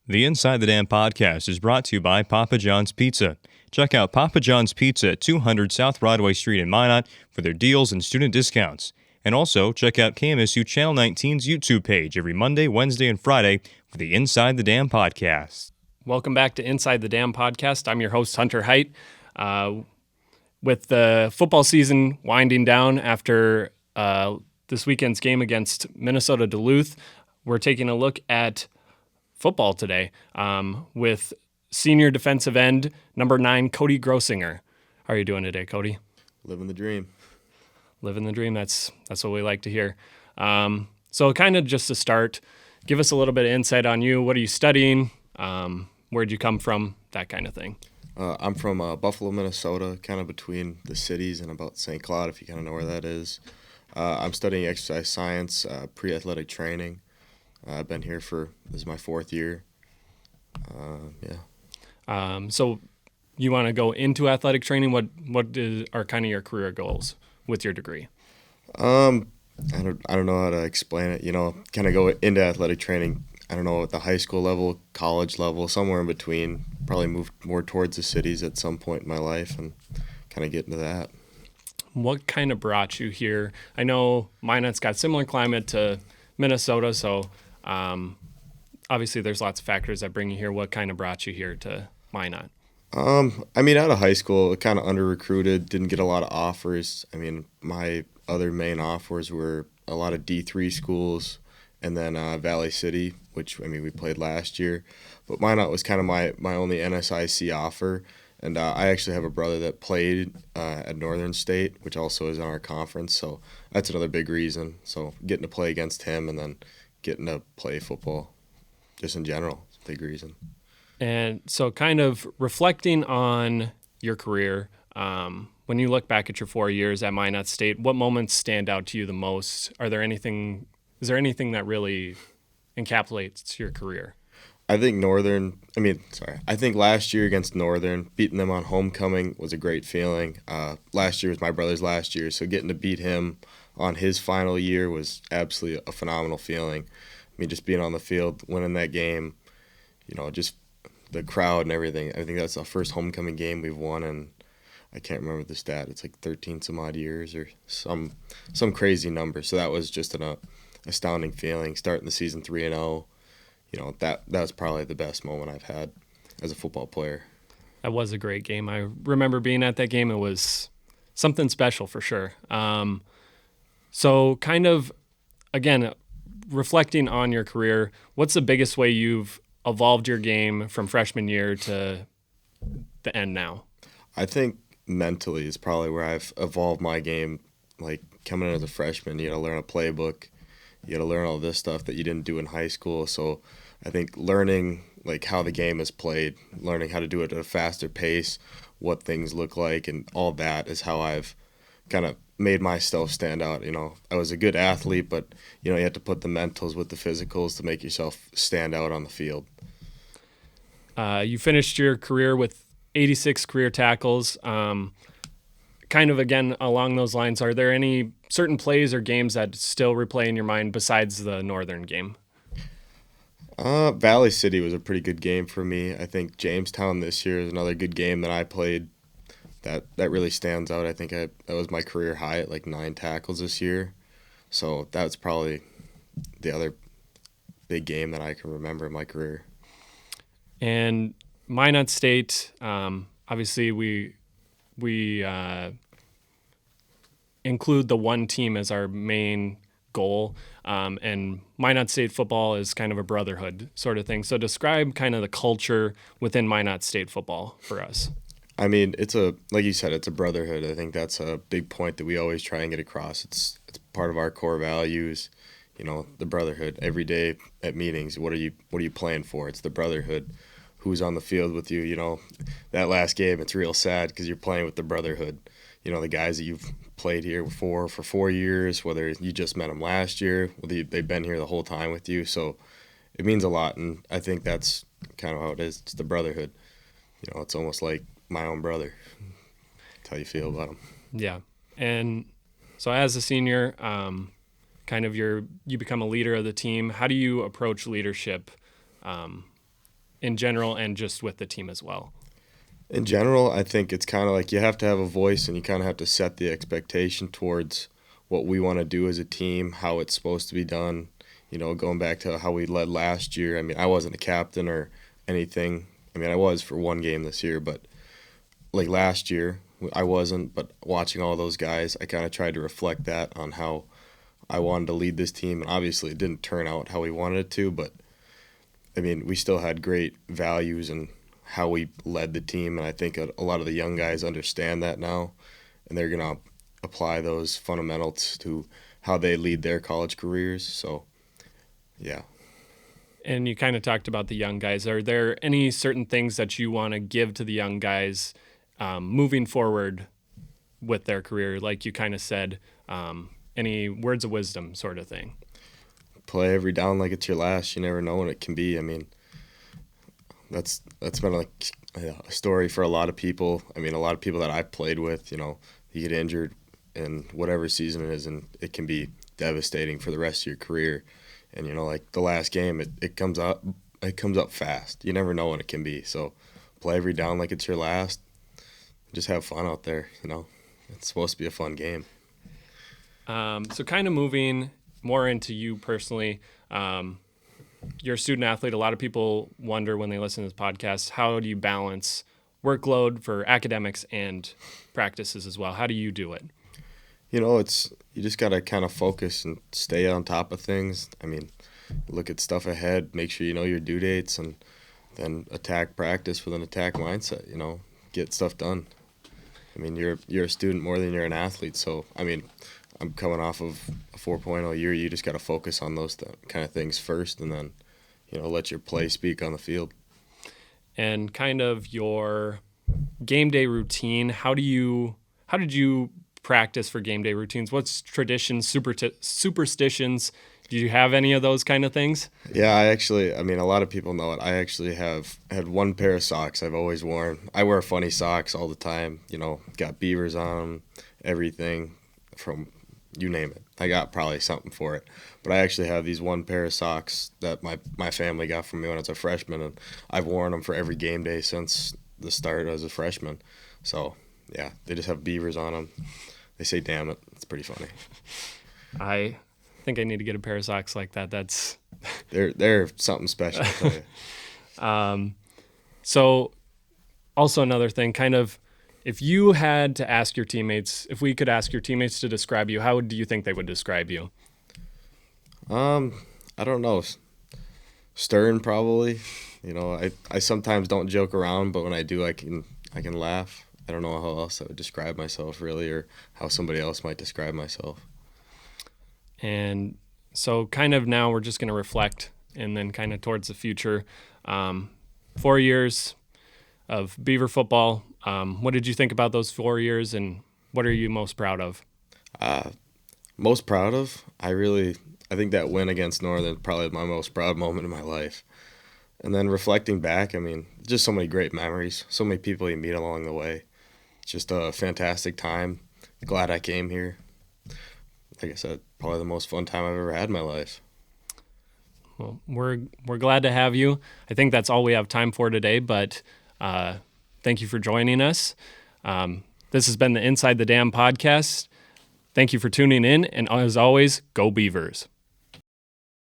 The Inside the Dam podcast is brought to you by Papa John's Pizza. Check out Papa John's Pizza at 200 South Broadway Street in Minot for their deals and student discounts. And also, check out KMSU Channel 19's YouTube page every Monday, Wednesday, and Friday for the Inside the Dam podcast. Welcome back to Inside the Dam podcast. I'm your host, Hunter Heit. With the football season winding down after this weekend's game against Minnesota Duluth, we're taking a look at football today with senior defensive end, number 9, Cody Grossinger. How are you doing today, Cody? Living the dream. Living the dream. That's what we like to hear. So kind of just to start, give us a little bit of insight on you. What are you studying? Where'd you come from? That kind of thing. I'm from Buffalo, Minnesota, kind of between the cities and about St. Cloud, if you kind of know where that is. I'm studying exercise science, pre-athletic training. I've been here this is my 4th year. So you want to go into athletic training? What are kind of your career goals with your degree? I don't know how to explain it. Kind of go into athletic training. I don't know, at the high school level, college level, somewhere in between. Probably move more towards the cities at some point in my life and kind of get into that. What kind of brought you here? I know Minot's got similar climate to Minnesota, so obviously there's lots of factors that bring you here. What kind of brought you here to Minot? Out of high school, kind of under-recruited, didn't get a lot of offers. My other main offers were a lot of D3 schools and then Valley City, which, we played last year. But Minot was kind of my only NSIC offer. And I actually have a brother that played at Northern State, which also is in our conference. So that's another big reason. So getting to play against him and then getting to play football just in general is a big reason. And so kind of reflecting on your career, when you look back at your 4 years at Minot State, what moments stand out to you the most? Is there anything that really encapsulates your career? I think I think last year against Northern, beating them on homecoming was a great feeling. Last year was my brother's last year, so getting to beat him on his final year was absolutely a phenomenal feeling. Just being on the field, winning that game, just the crowd and everything. I think that's the first homecoming game we've won, and I can't remember the stat. It's like 13 some odd years or some crazy number. So that was just an astounding feeling. Starting the season 3-0, that was probably the best moment I've had as a football player. That was a great game. I remember being at that game. It was something special for sure. So kind of, again, reflecting on your career, what's the biggest way you've evolved your game from freshman year to the end now? I think mentally is probably where I've evolved my game. Like coming in as a freshman, you got to learn a playbook. You got to learn all this stuff that you didn't do in high school. So I think learning like how the game is played, learning how to do it at a faster pace, what things look like, and all that is how I've kind of made myself stand out. I was a good athlete, but you have to put the mentals with the physicals to make yourself stand out on the field. You finished your career with 86 career tackles. Kind of, again, along those lines, are there any certain plays or games that still replay in your mind besides the Northern game? Valley City was a pretty good game for me. I think Jamestown this year is another good game that I played that really stands out. I think that was my career high at like 9 tackles this year. So that's probably the other big game that I can remember in my career. And Minot State, obviously we include the one team as our main goal, and Minot State football is kind of a brotherhood sort of thing. So describe kind of the culture within Minot State football for us. Like you said, it's a brotherhood. I think that's a big point that we always try and get across. It's part of our core values, the brotherhood. Every day at meetings, what are you playing for? It's the brotherhood. Who's on the field with you? That last game, it's real sad because you're playing with the brotherhood. The guys that you've played here for 4 years, whether you just met them last year, whether they've been here the whole time with you. So it means a lot, and I think that's kind of how it is. It's the brotherhood. It's almost like my own brother. That's how you feel about him. Yeah. And so as a senior, kind of you become a leader of the team. How do you approach leadership in general and just with the team as well? In general, I think it's kind of like you have to have a voice and you kind of have to set the expectation towards what we want to do as a team, how it's supposed to be done. Going back to how we led last year. I mean, I wasn't a captain or anything. I mean, I was for one game this year, but like last year, I wasn't. But watching all those guys, I kind of tried to reflect that on how I wanted to lead this team. And obviously, it didn't turn out how we wanted it to, but I mean, we still had great values and how we led the team, and I think a lot of the young guys understand that now, and they're going to apply those fundamentals to how they lead their college careers. So, yeah. And you kind of talked about the young guys. Are there any certain things that you want to give to the young guys moving forward with their career? Like you kind of said, any words of wisdom sort of thing? Play every down like it's your last. You never know when it can be. I mean, that's been like a story for a lot of people. I mean, a lot of people that I've played with, you get injured in whatever season it is, and it can be devastating for the rest of your career. And, like the last game, it comes up fast. You never know when it can be. So play every down like it's your last. Just have fun out there, It's supposed to be a fun game. So kind of moving more into you personally, you're a student athlete. A lot of people wonder when they listen to this podcast, how do you balance workload for academics and practices as well? How do you do it? You just got to kind of focus and stay on top of things. I mean, look at stuff ahead, make sure you know your due dates, and then attack practice with an attack mindset, get stuff done. I mean, you're a student more than you're an athlete. So, I mean, I'm coming off of a 4.0 year. You just got to focus on those kind of things first, and then, let your play speak on the field. And kind of your game day routine. How did you practice for game day routines? What's traditions, superstitions? Do you have any of those kind of things? Yeah, I mean, a lot of people know it. I actually have had one pair of socks I've always worn. I wear funny socks all the time. Got beavers on them, everything from you name it. I got probably something for it. But I actually have these one pair of socks that my family got from me when I was a freshman, and I've worn them for every game day since the start as a freshman. So, yeah, they just have beavers on them. They say, damn it. It's pretty funny. I think I need to get a pair of socks like that. They're something special, I'll tell you. So also another thing, kind of, if you had to ask your teammates, if we could ask your teammates to describe you, how do you think they would describe you? I don't know. Stern, probably. I sometimes don't joke around, but when I do, I can laugh. I don't know how else I would describe myself, really, or how somebody else might describe myself. And so kind of now we're just going to reflect and then kind of towards the future. 4 years of Beaver football. What did you think about those 4 years, and what are you most proud of? Most proud of? I think that win against Northern is probably my most proud moment in my life. And then reflecting back, I mean, just so many great memories, so many people you meet along the way. It's just a fantastic time. Glad I came here. Like I said, probably the most fun time I've ever had in my life. Well, we're glad to have you. I think that's all we have time for today, but thank you for joining us. This has been the Inside the Dam podcast. Thank you for tuning in, and as always, go Beavers.